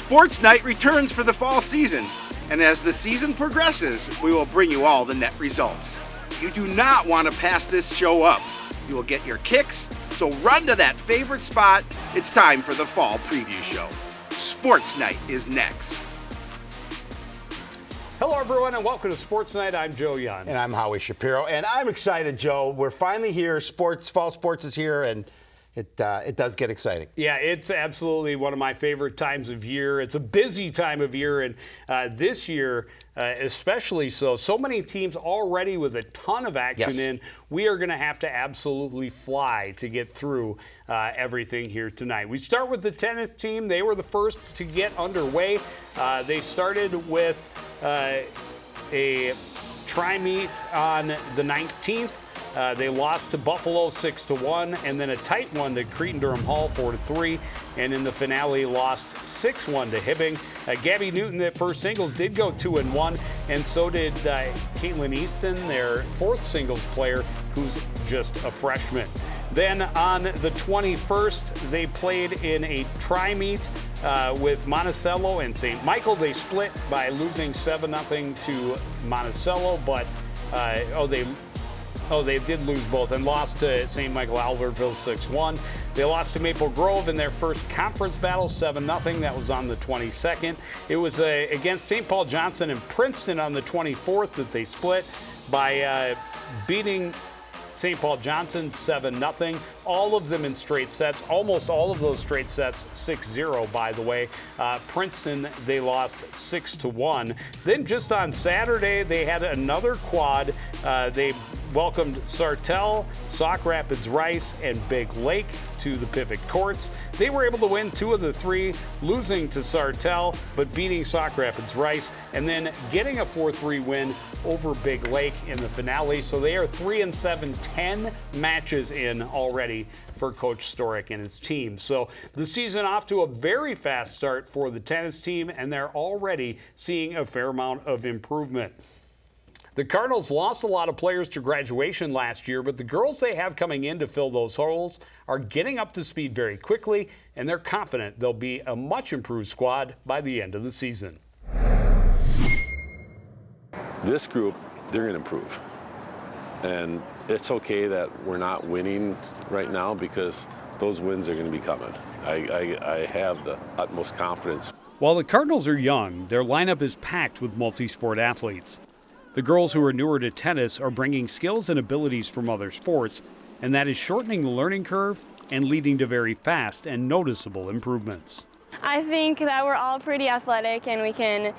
Sportsnight returns for the fall season, and as the season progresses, we will bring you all the net results. You do not want to pass this show up. You will get your kicks, so run to that favorite spot. It's time for the fall preview show. Sportsnight is next. Hello, everyone, and welcome to Sports Night. I'm Joe Young. And I'm Howie Shapiro. And I'm excited, Joe. We're finally here. Fall sports is here, and it does get exciting. Yeah, it's absolutely one of my favorite times of year. It's a busy time of year, and this year especially so. So many teams already with a ton of action in. We are going to have to absolutely fly to get through everything here tonight. We start with the tennis team. They were the first to get underway. They started with a tri-meet on the 19th. They lost to Buffalo 6-1, and then a tight one to Cretin-Durham Hall 4-3, and in the finale lost 6-1 to Hibbing. Gabby Newton at first singles did go 2-1, and so did Caitlin Easton, their fourth singles player, who's just a freshman. Then on the 21st, they played in a tri-meet with Monticello and St. Michael. They split by losing 7-0 to Monticello, but they did lose both and lost to St. Michael Albertville 6-1. They lost to Maple Grove in their first conference battle 7-0. That was on the 22nd. It was against St. Paul Johnson and Princeton on the 24th that they split by beating St. Paul Johnson 7-0. All of them in straight sets. Almost all of those straight sets 6-0, by the way. Princeton, they lost 6-1. Then just on Saturday, they had another quad. They welcomed Sartell, Sauk Rapids Rice, and Big Lake to the Pivot Courts. They were able to win 2 of the 3, losing to Sartell, but beating Sauk Rapids Rice, and then getting a 4-3 win over Big Lake in the finale. So they are 3-7, 10 matches in already for Coach Storick and his team. So the season off to a very fast start for the tennis team, and they're already seeing a fair amount of improvement. The Cardinals lost a lot of players to graduation last year, but the girls they have coming in to fill those holes are getting up to speed very quickly, and they're confident they'll be a much improved squad by the end of the season. This group, they're going to improve. And it's okay that we're not winning right now because those wins are going to be coming. I have the utmost confidence. While the Cardinals are young, their lineup is packed with multi-sport athletes. The girls who are newer to tennis are bringing skills and abilities from other sports, and that is shortening the learning curve and leading to very fast and noticeable improvements. I think that we're all pretty athletic and we can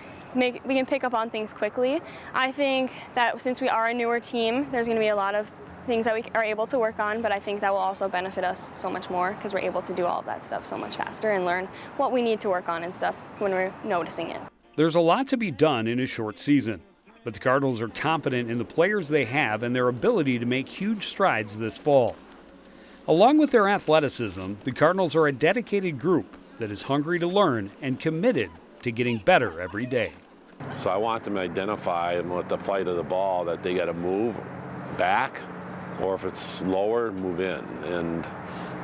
pick up on things quickly. I think that since we are a newer team, there's going to be a lot of things that we are able to work on, but I think that will also benefit us so much more because we're able to do all of that stuff so much faster and learn what we need to work on and stuff when we're noticing it. There's a lot to be done in a short season, but the Cardinals are confident in the players they have and their ability to make huge strides this fall. Along with their athleticism, the Cardinals are a dedicated group that is hungry to learn and committed to getting better every day. So I want them to identify with the flight of the ball that they got to move back, or if it's slower, move in. And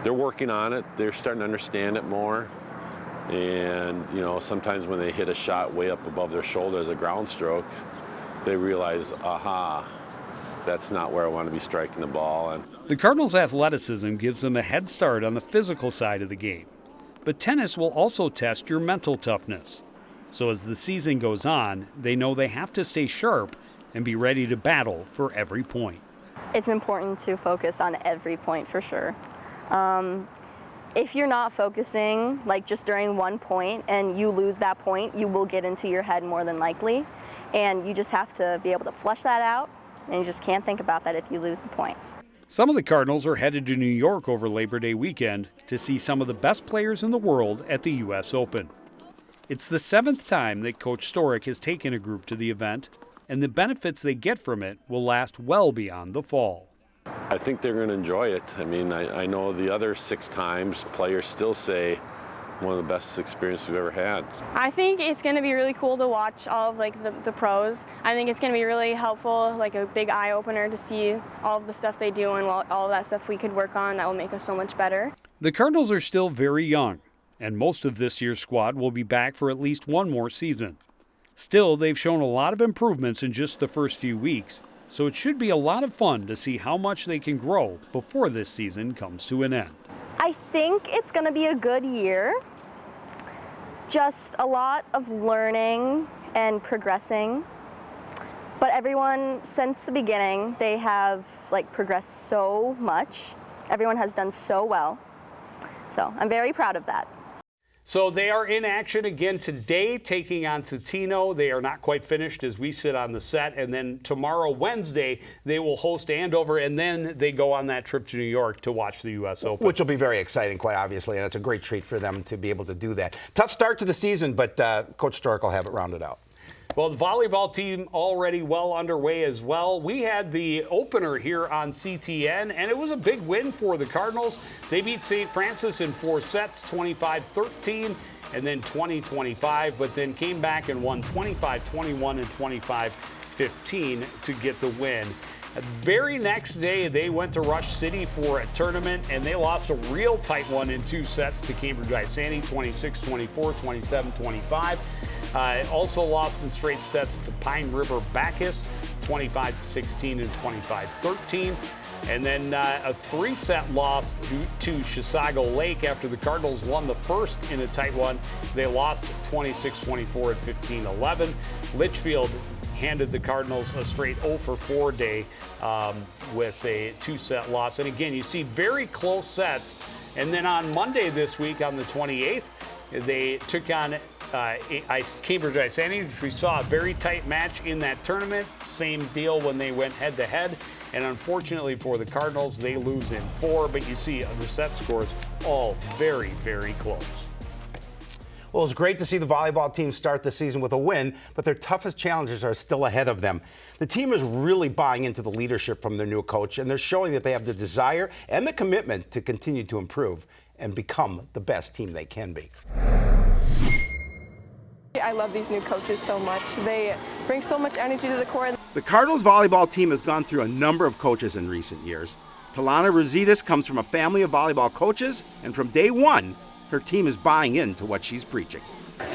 they're working on it. They're starting to understand it more. And, sometimes when they hit a shot way up above their shoulder as a ground stroke, they realize, aha, that's not where I want to be striking the ball. And the Cardinals' athleticism gives them a head start on the physical side of the game. But tennis will also test your mental toughness. So as the season goes on, they know they have to stay sharp and be ready to battle for every point. It's important to focus on every point for sure. If you're not focusing, like just during one point, and you lose that point, you will get into your head more than likely. And you just have to be able to flush that out, and you just can't think about that if you lose the point. Some of the Cardinals are headed to New York over Labor Day weekend to see some of the best players in the world at the U.S. Open. It's the 7th time that Coach Storick has taken a group to the event, and the benefits they get from it will last well beyond the fall. I think they're going to enjoy it. I mean, I know the other 6 times players still say one of the best experiences we've ever had. I think it's going to be really cool to watch all of the pros. I think it's going to be really helpful, like a big eye opener to see all of the stuff they do and all of that stuff we could work on that will make us so much better. The Cardinals are still very young, and most of this year's squad will be back for at least one more season. Still, they've shown a lot of improvements in just the first few weeks, so it should be a lot of fun to see how much they can grow before this season comes to an end. I think it's going to be a good year. Just a lot of learning and progressing. But everyone, since the beginning, they have progressed so much. Everyone has done so well. So I'm very proud of that. So they are in action again today, taking on Totino. They are not quite finished as we sit on the set. And then tomorrow, Wednesday, they will host Andover, and then they go on that trip to New York to watch the U.S. Open. Which will be very exciting, quite obviously, and it's a great treat for them to be able to do that. Tough start to the season, but Coach Stork will have it rounded out. Well, the volleyball team already well underway as well. We had the opener here on CTN, and it was a big win for the Cardinals. They beat St. Francis in 4 sets, 25-13 and then 20-25, but then came back and won 25-21 and 25-15 to get the win. The very next day, they went to Rush City for a tournament, and they lost a real tight one in 2 sets to Cambridge Isani, 26-24, 27-25. Also lost in straight sets to Pine River Bacchus, 25-16 and 25-13. And then a 3-set loss to Chisago Lake after the Cardinals won the first in a tight one. They lost 26-24 and 15-11. Litchfield handed the Cardinals a straight 0-for-4 day with a 2-set loss. And again, you see very close sets. And then on Monday this week, on the 28th, they took on Cambridge Isani, which we saw a very tight match in that tournament. Same deal when they went head-to-head. And unfortunately for the Cardinals, they lose in 4. But you see the set scores all very, very close. Well, it's great to see the volleyball team start the season with a win, but their toughest challenges are still ahead of them. The team is really buying into the leadership from their new coach, and they're showing that they have the desire and the commitment to continue to improve and become the best team they can be. I love these new coaches so much. They bring so much energy to the court. The Cardinals volleyball team has gone through a number of coaches in recent years. Talana Rositas comes from a family of volleyball coaches, and from day one, her team is buying into what she's preaching.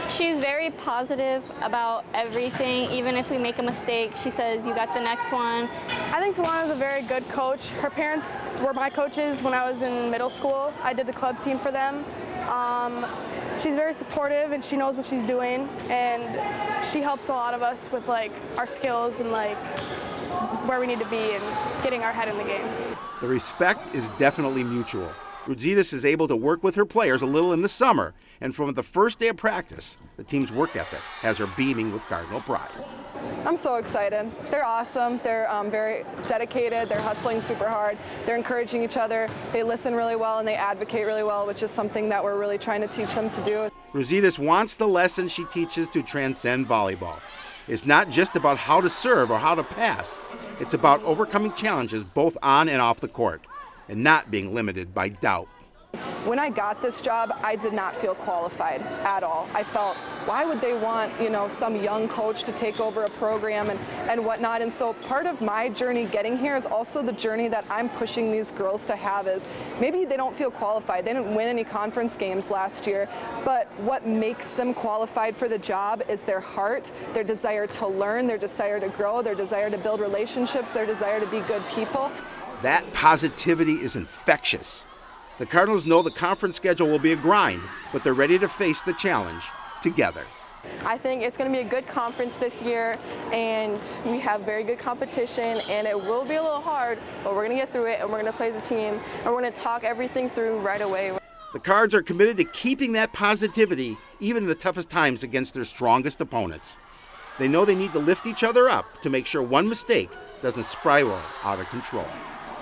She's very positive about everything. Even if we make a mistake, she says, "You got the next one." I think Talana's a very good coach. Her parents were my coaches when I was in middle school. I did the club team for them. She's very supportive and she knows what she's doing, and she helps a lot of us with our skills and where we need to be and getting our head in the game. The respect is definitely mutual. Rositas is able to work with her players a little in the summer, and from the first day of practice, the team's work ethic has her beaming with Cardinal pride. I'm so excited. They're awesome. They're very dedicated. They're hustling super hard. They're encouraging each other. They listen really well and they advocate really well, which is something that we're really trying to teach them to do. Rositas wants the lessons she teaches to transcend volleyball. It's not just about how to serve or how to pass. It's about overcoming challenges both on and off the court, and not being limited by doubt. When I got this job, I did not feel qualified at all. I felt, why would they want, some young coach to take over a program and whatnot? And so part of my journey getting here is also the journey that I'm pushing these girls to have is maybe they don't feel qualified. They didn't win any conference games last year, but what makes them qualified for the job is their heart, their desire to learn, their desire to grow, their desire to build relationships, their desire to be good people. That positivity is infectious. The Cardinals know the conference schedule will be a grind, but they're ready to face the challenge together. I think it's going to be a good conference this year, and we have very good competition, and it will be a little hard, but we're going to get through it, and we're going to play as a team, and we're going to talk everything through right away. The Cards are committed to keeping that positivity even in the toughest times against their strongest opponents. They know they need to lift each other up to make sure one mistake doesn't spiral out of control.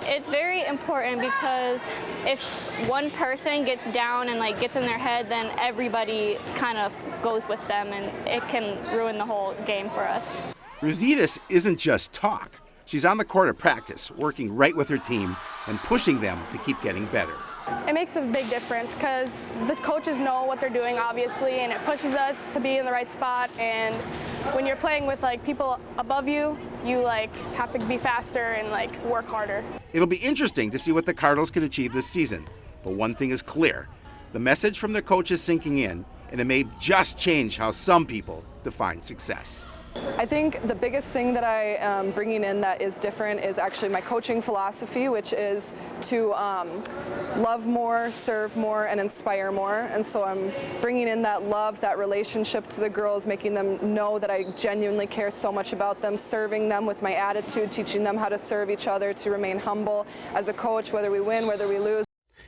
It's very important because if one person gets down and gets in their head, then everybody kind of goes with them, and it can ruin the whole game for us. Rositas isn't just talk. She's on the court at practice, working right with her team and pushing them to keep getting better. It makes a big difference because the coaches know what they're doing, obviously, and it pushes us to be in the right spot. And when you're playing with people above you, you have to be faster and work harder. It'll be interesting to see what the Cardinals can achieve this season, but one thing is clear. The message from the coach is sinking in, and it may just change how some people define success. I think the biggest thing that I am bringing in that is different is actually my coaching philosophy, which is to love more, serve more, and inspire more. And so I'm bringing in that love, that relationship to the girls, making them know that I genuinely care so much about them, serving them with my attitude, teaching them how to serve each other, to remain humble as a coach, whether we win, whether we lose.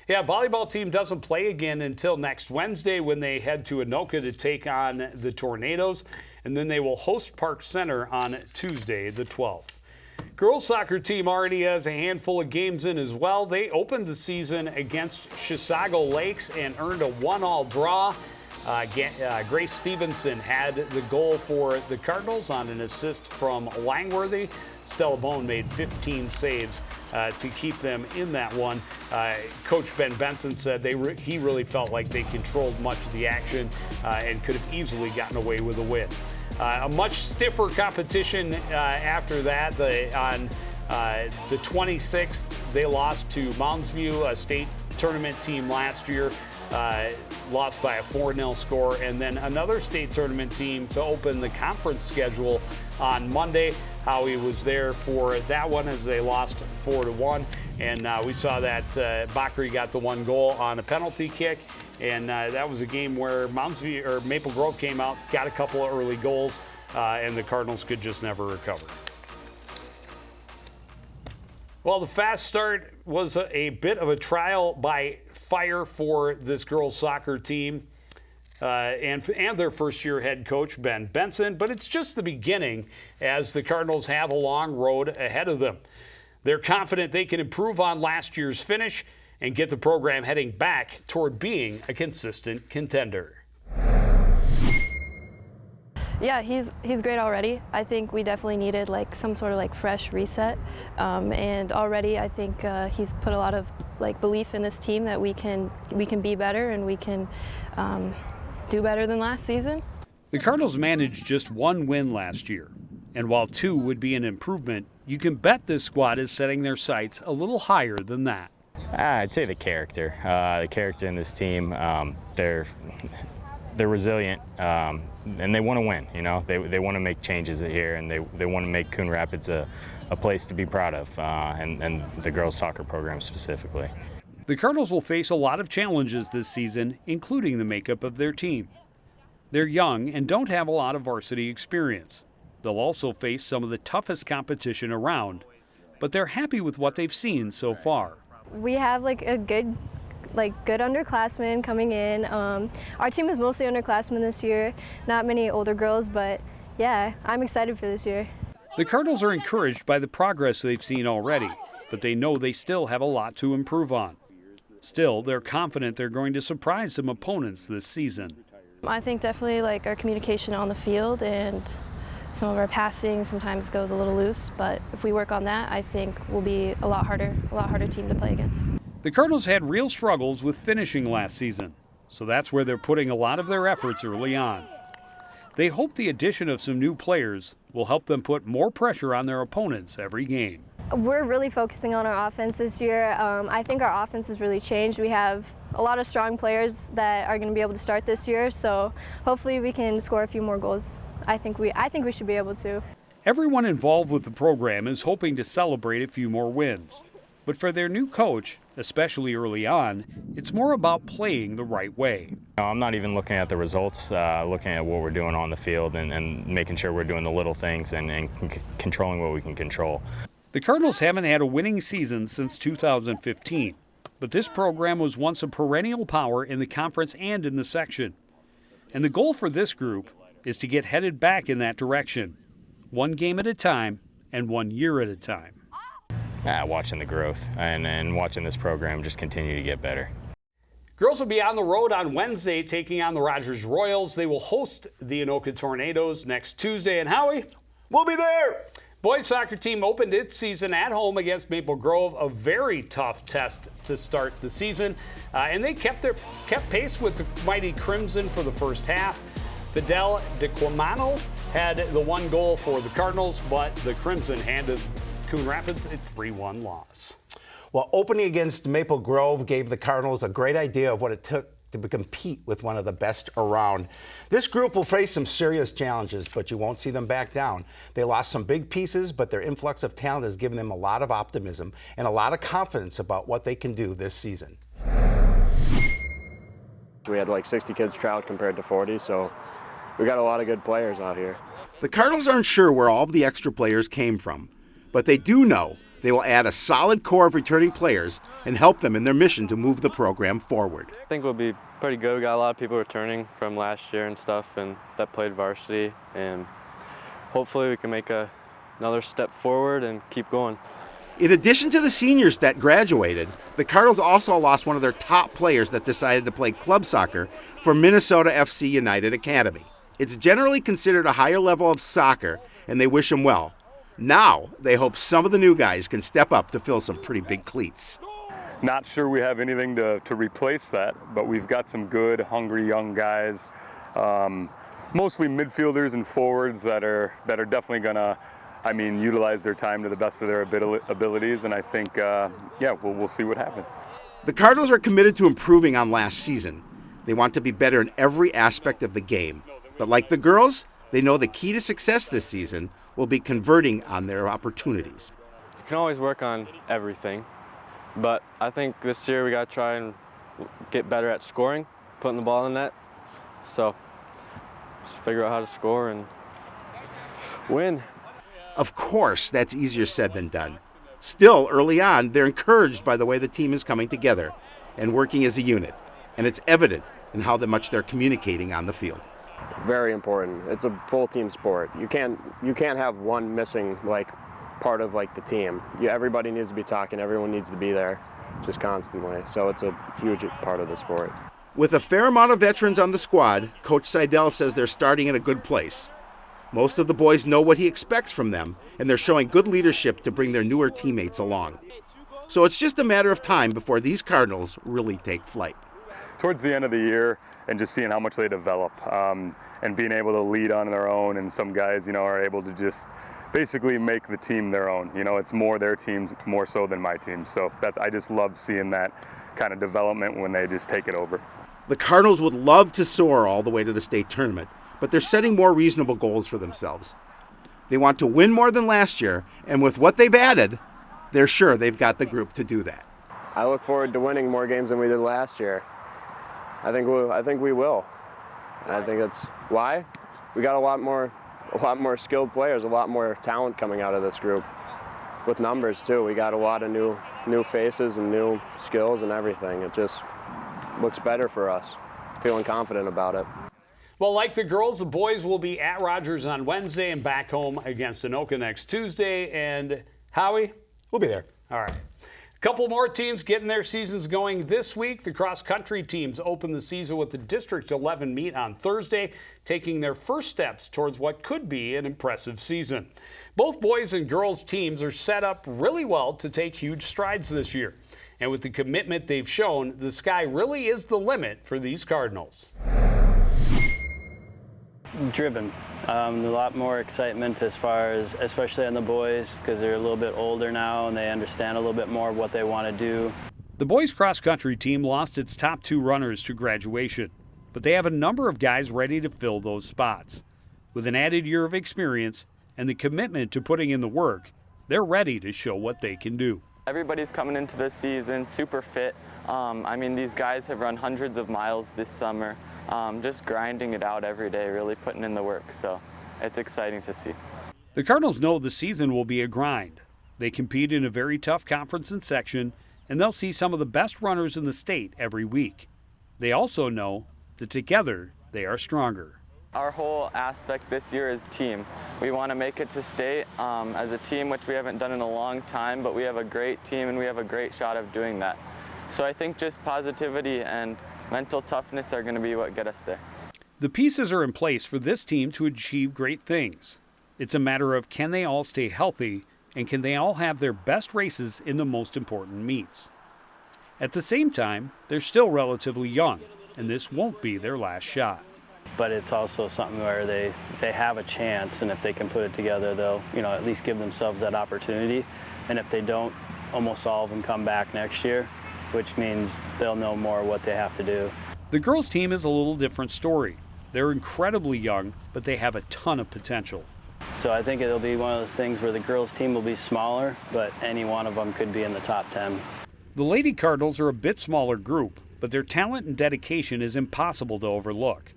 Yeah, volleyball team doesn't play again until next Wednesday when they head to Anoka to take on the Tornadoes, and then they will host Park Center on Tuesday, the 12th. Girls soccer team already has a handful of games in as well. They opened the season against Chisago Lakes and earned a 1-1 draw. Grace Stevenson had the goal for the Cardinals on an assist from Langworthy. Stella Bone made 15 saves to keep them in that one. Coach Ben Benson said he really felt like they controlled much of the action and could have easily gotten away with a win. A much stiffer competition after that. On the 26th, they lost to Mounds View, a state tournament team last year. Lost by a 4-0 score, and then another state tournament team to open the conference schedule on Monday. Howie was there for that one as they lost 4-1, and we saw that Bakri got the 1 goal on a penalty kick, and that was a game where Maple Grove came out, got a couple of early goals, and the Cardinals could just never recover. Well, the fast start was a bit of a trial by fire for this girls soccer team and their first-year head coach, Ben Benson, but it's just the beginning as the Cardinals have a long road ahead of them. They're confident they can improve on last year's finish and get the program heading back toward being a consistent contender. Yeah, he's great already. I think we definitely needed some sort of fresh reset, and already I think he's put a lot of belief in this team that we can be better and we can do better than last season. The Cardinals managed just 1 win last year, and while 2 would be an improvement, you can bet this squad is setting their sights a little higher than that. I'd say the character in this team. They're resilient, and they want to win. They want to make changes here, and they want to make Coon Rapids a place to be proud of, and the girls soccer program specifically. The Cardinals will face a lot of challenges this season, including the makeup of their team. They're young and don't have a lot of varsity experience. They'll also face some of the toughest competition around, but they're happy with what they've seen so far. We have a good underclassmen coming in. Our team is mostly underclassmen this year, not many older girls, but yeah, I'm excited for this year. The Cardinals are encouraged by the progress they've seen already, but they know they still have a lot to improve on. Still, they're confident they're going to surprise some opponents this season. I think definitely our communication on the field and some of our passing sometimes goes a little loose, but if we work on that, I think we'll be a lot harder team to play against. The Cardinals had real struggles with finishing last season, so that's where they're putting a lot of their efforts early on. They hope the addition of some new players will help them put more pressure on their opponents every game. We're really focusing on our offense this year. I think our offense has really changed. We have a lot of strong players that are going to be able to start this year, so hopefully we can score a few more goals. I think we should be able to. Everyone involved with the program is hoping to celebrate a few more wins. But for their new coach, especially early on, it's more about playing the right way. I'm not even looking at the results, looking at what we're doing on the field and making sure we're doing the little things and controlling what we can control. The Cardinals haven't had a winning season since 2015, but this program was once a perennial power in the conference and in the section. And the goal for this group is to get headed back in that direction, 1 game at a time and 1 year at a time. Watching the growth and watching this program just continue to get better. Girls will be on the road on Wednesday taking on the Rogers Royals. They will host the Anoka Tornadoes next Tuesday. And Howie, We'll be there. boys soccer team opened its season at home against Maple Grove, a very tough test to start the season. And they kept pace with the mighty Crimson for the first half. Fidel DeQuamano had the 1 goal for the Cardinals, but the Crimson handed Coon Rapids a 3-1 loss. Well, opening against Maple Grove gave the Cardinals a great idea of what it took to compete with one of the best around. This group will face some serious challenges, but you won't see them back down. They lost some big pieces, but their influx of talent has given them a lot of optimism and a lot of confidence about what they can do this season. We had like 60 kids try out compared to 40, so we got a lot of good players out here. The Cardinals aren't sure where all of the extra players came from, but they do know they will add a solid core of returning players and help them in their mission to move the program forward. I think we'll be pretty good. We got a lot of people returning from last year and stuff, and that played varsity, and hopefully we can make another step forward and keep going. In addition to the seniors that graduated, the Cardinals also lost one of their top players that decided to play club soccer for Minnesota FC United Academy. It's generally considered a higher level of soccer, and they wish him well. Now, they hope some of the new guys can step up to fill some pretty big cleats. Not sure we have anything to replace that, but we've got some good, hungry young guys, mostly midfielders and forwards that are definitely going to, utilize their time to the best of their abilities, and I think, we'll see what happens. The Cardinals are committed to improving on last season. They want to be better in every aspect of the game. But like the girls, they know the key to success this season will be converting on their opportunities. You can always work on everything, but I think this year we got to try and get better at scoring, putting the ball in net. So just figure out how to score and win. Of course, that's easier said than done. Still, early on, they're encouraged by the way the team is coming together and working as a unit, and it's evident in how much they're communicating on the field. Very important. It's a full team sport. You can't have one missing part of the team. Everybody needs to be talking. Everyone needs to be there, just constantly. So it's a huge part of the sport. With a fair amount of veterans on the squad, Coach Seidel says they're starting in a good place. Most of the boys know what he expects from them, and they're showing good leadership to bring their newer teammates along. So it's just a matter of time before these Cardinals really take flight. Towards the end of the year, and just seeing how much they develop, and being able to lead on their own, and some guys, are able to just basically make the team their own. It's more their team more so than my team. So I just love seeing that kind of development when they just take it over. The Cardinals would love to soar all the way to the state tournament, but they're setting more reasonable goals for themselves. They want to win more than last year, and with what they've added, they're sure they've got the group to do that. I look forward to winning more games than we did last year. I think we will. And I think that's why we got a lot more skilled players, a lot more talent coming out of this group. With numbers too, we got a lot of new faces and new skills and everything. It just looks better for us. Feeling confident about it. Well, like the girls, the boys will be at Rogers on Wednesday and back home against Anoka next Tuesday. And Howie? We'll be there. All right. A couple more teams getting their seasons going this week. The cross-country teams open the season with the District 11 meet on Thursday, taking their first steps towards what could be an impressive season. Both boys and girls teams are set up really well to take huge strides this year. And with the commitment they've shown, the sky really is the limit for these Cardinals. Driven. A lot more excitement as far as, especially on the boys, because they're a little bit older now and they understand a little bit more of what they want to do. The boys cross-country team lost its top two runners to graduation, but they have a number of guys ready to fill those spots. With an added year of experience and the commitment to putting in the work, they're ready to show what they can do. Everybody's coming into this season super fit. These guys have run hundreds of miles this summer. Just grinding it out every day, really putting in the work, so it's exciting to see. The Cardinals know the season will be a grind. They compete in a very tough conference and section, and they'll see some of the best runners in the state every week. They also know that together they are stronger. Our whole aspect this year is team. We want to make it to state as a team, which we haven't done in a long time, but we have a great team and we have a great shot of doing that. So I think just positivity and mental toughness are going to be what get us there. The pieces are in place for this team to achieve great things. It's a matter of can they all stay healthy and can they all have their best races in the most important meets. At the same time, they're still relatively young, and this won't be their last shot. But it's also something where they have a chance, and if they can put it together, they'll at least give themselves that opportunity. And if they don't, almost all of them come back next year, which means they'll know more what they have to do. The girls' team is a little different story. They're incredibly young, but they have a ton of potential. So I think it'll be one of those things where the girls' team will be smaller, but any one of them could be in the top 10. The Lady Cardinals are a bit smaller group, but their talent and dedication is impossible to overlook.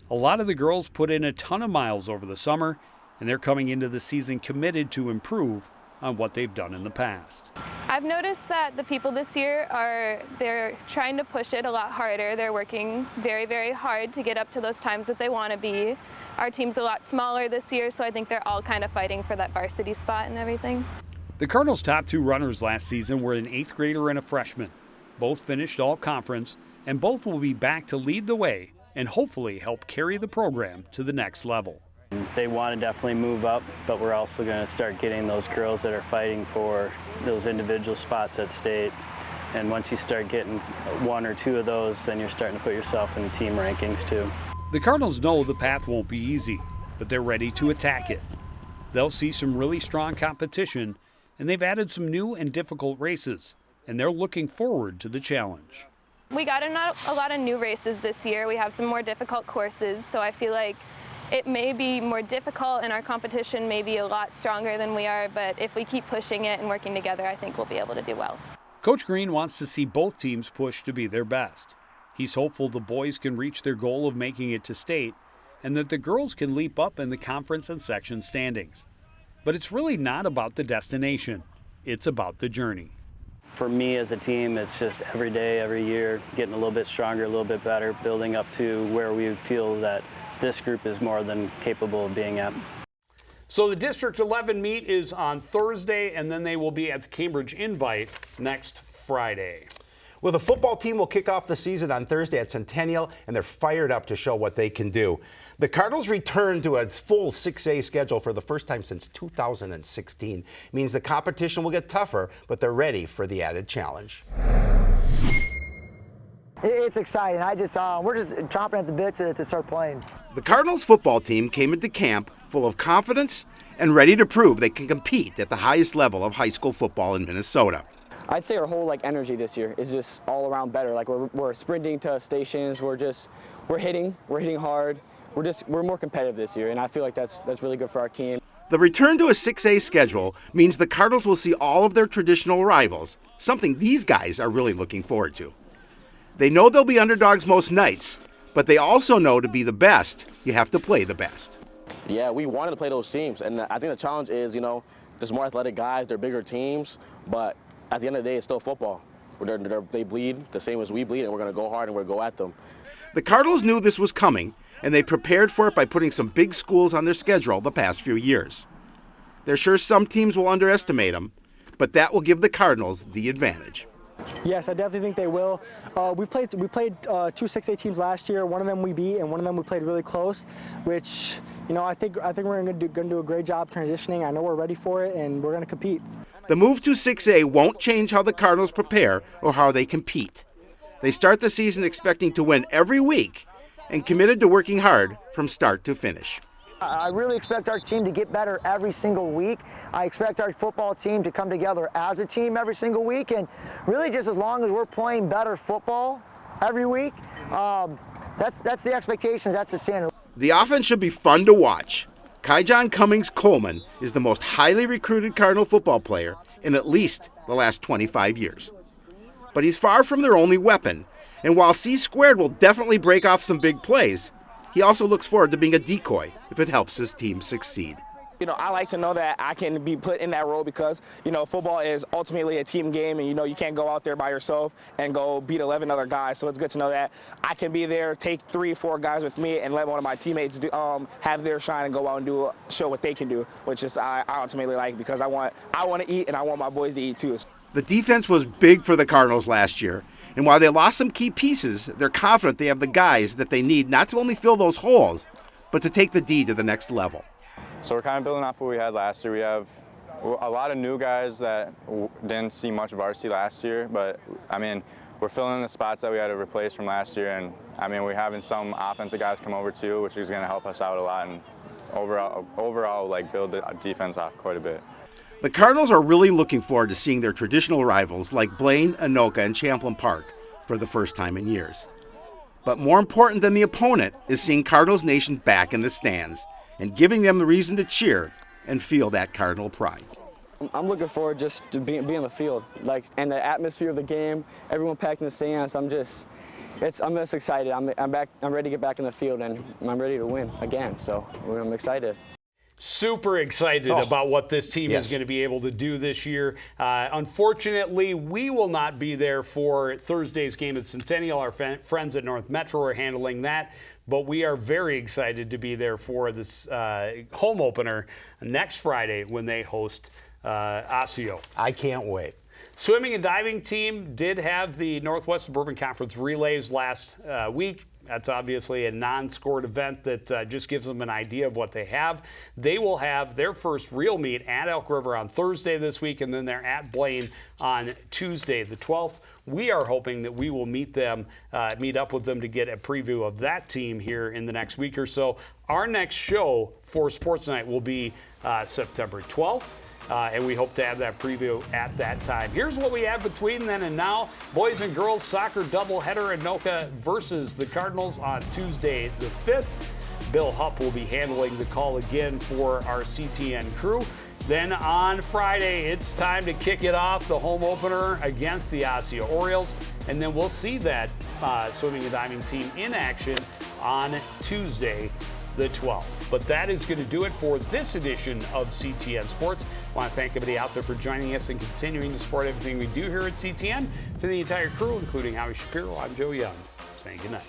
A lot of the girls put in a ton of miles over the summer, and they're coming into the season committed to improve on what they've done in the past. I've noticed that the people this year they're trying to push it a lot harder. They're working very, very hard to get up to those times that they want to be. Our team's a lot smaller this year, so I think they're all kind of fighting for that varsity spot and everything. The Cardinals' top 2 runners last season were an 8th grader and a freshman. Both finished all conference, and both will be back to lead the way and hopefully help carry the program to the next level. They want to definitely move up, but we're also going to start getting those girls that are fighting for those individual spots at state. And once you start getting 1 or 2 of those, then you're starting to put yourself in the team rankings too. The Cardinals know the path won't be easy, but they're ready to attack it. They'll see some really strong competition, and they've added some new and difficult races, and they're looking forward to the challenge. We got a lot of new races this year. We have some more difficult courses, so I feel like it may be more difficult and our competition may be a lot stronger than we are, but if we keep pushing it and working together, I think we'll be able to do well. Coach Green wants to see both teams push to be their best. He's hopeful the boys can reach their goal of making it to state and that the girls can leap up in the conference and section standings. But it's really not about the destination. It's about the journey. For me as a team, it's just every day, every year, getting a little bit stronger, a little bit better, building up to where we feel that this group is more than capable of being at. So the District 11 meet is on Thursday, and then they will be at the Cambridge Invite next Friday. Well, the football team will kick off the season on Thursday at Centennial, and they're fired up to show what they can do. The Cardinals return to a full 6A schedule for the first time since 2016. It means the competition will get tougher, but they're ready for the added challenge. It's exciting. We're just chomping at the bit to start playing. The Cardinals football team came into camp full of confidence and ready to prove they can compete at the highest level of high school football in Minnesota. I'd say our whole energy this year is just all around better. We're sprinting to stations. We're hitting hard. We're more competitive this year, and I feel like that's really good for our team. The return to a 6A schedule means the Cardinals will see all of their traditional rivals, something these guys are really looking forward to. They know they'll be underdogs most nights, but they also know to be the best, you have to play the best. Yeah, we wanted to play those teams, and I think the challenge is, there's more athletic guys, they're bigger teams, but at the end of the day, it's still football. They bleed the same as we bleed, and we're going to go hard and we're going to go at them. The Cardinals knew this was coming, and they prepared for it by putting some big schools on their schedule the past few years. They're sure some teams will underestimate them, but that will give the Cardinals the advantage. Yes, I definitely think they will. We played 2 6A teams last year. One of them we beat, and one of them we played really close. Which, I think we're going to do a great job transitioning. I know we're ready for it, and we're going to compete. The move to 6A won't change how the Cardinals prepare or how they compete. They start the season expecting to win every week and committed to working hard from start to finish. I really expect our team to get better every single week. I expect our football team to come together as a team every single week, and really just as long as we're playing better football every week, that's the expectations, that's the standard. The offense should be fun to watch. Kyjon Cummings Coleman is the most highly recruited Cardinal football player in at least the last 25 years. But he's far from their only weapon, and while C-squared will definitely break off some big plays, he also looks forward to being a decoy if it helps his team succeed. I like to know that I can be put in that role because, football is ultimately a team game, and, you can't go out there by yourself and go beat 11 other guys. So it's good to know that I can be there, take 3 or 4 guys with me, and let one of my teammates have their shine and go out and show what they can do, which is I ultimately like because I want to eat and I want my boys to eat too. The defense was big for the Cardinals last year, and while they lost some key pieces, they're confident they have the guys that they need not to only fill those holes, but to take the D to the next level. So we're kind of building off what we had last year. We have a lot of new guys that didn't see much varsity last year, but we're filling in the spots that we had to replace from last year, and we're having some offensive guys come over too, which is going to help us out a lot and overall build the defense off quite a bit. The Cardinals are really looking forward to seeing their traditional rivals like Blaine, Anoka, and Champlain Park for the first time in years. But more important than the opponent is seeing Cardinals Nation back in the stands and giving them the reason to cheer and feel that Cardinal pride. I'm looking forward just to be on the field, and the atmosphere of the game, everyone packed in the stands. I'm just excited. I'm ready to get back in the field, and I'm ready to win again. So I'm excited. Super excited about what this team is going to be able to do this year. Unfortunately, we will not be there for Thursday's game at Centennial. Our friends at North Metro are handling that. But we are very excited to be there for this home opener next Friday when they host Osseo. I can't wait. Swimming and diving team did have the Northwest Suburban Conference relays last week. That's obviously a non-scored event that just gives them an idea of what they have. They will have their first real meet at Elk River on Thursday this week, and then they're at Blaine on Tuesday the 12th. We are hoping that we will meet up with them to get a preview of that team here in the next week or so. Our next show for Sports Night will be September 12th. And we hope to have that preview at that time. Here's what we have between then and now. Boys and girls soccer doubleheader Anoka versus the Cardinals on Tuesday the 5th. Bill Hupp will be handling the call again for our CTN crew. Then on Friday, it's time to kick it off, the home opener against the Osseo Orioles. And then we'll see that swimming and diving team in action on Tuesday the 12th. But that is going to do it for this edition of CTN Sports. I want to thank everybody out there for joining us and continuing to support everything we do here at CTN. For the entire crew, including Howie Shapiro, I'm Joe Young, saying good night.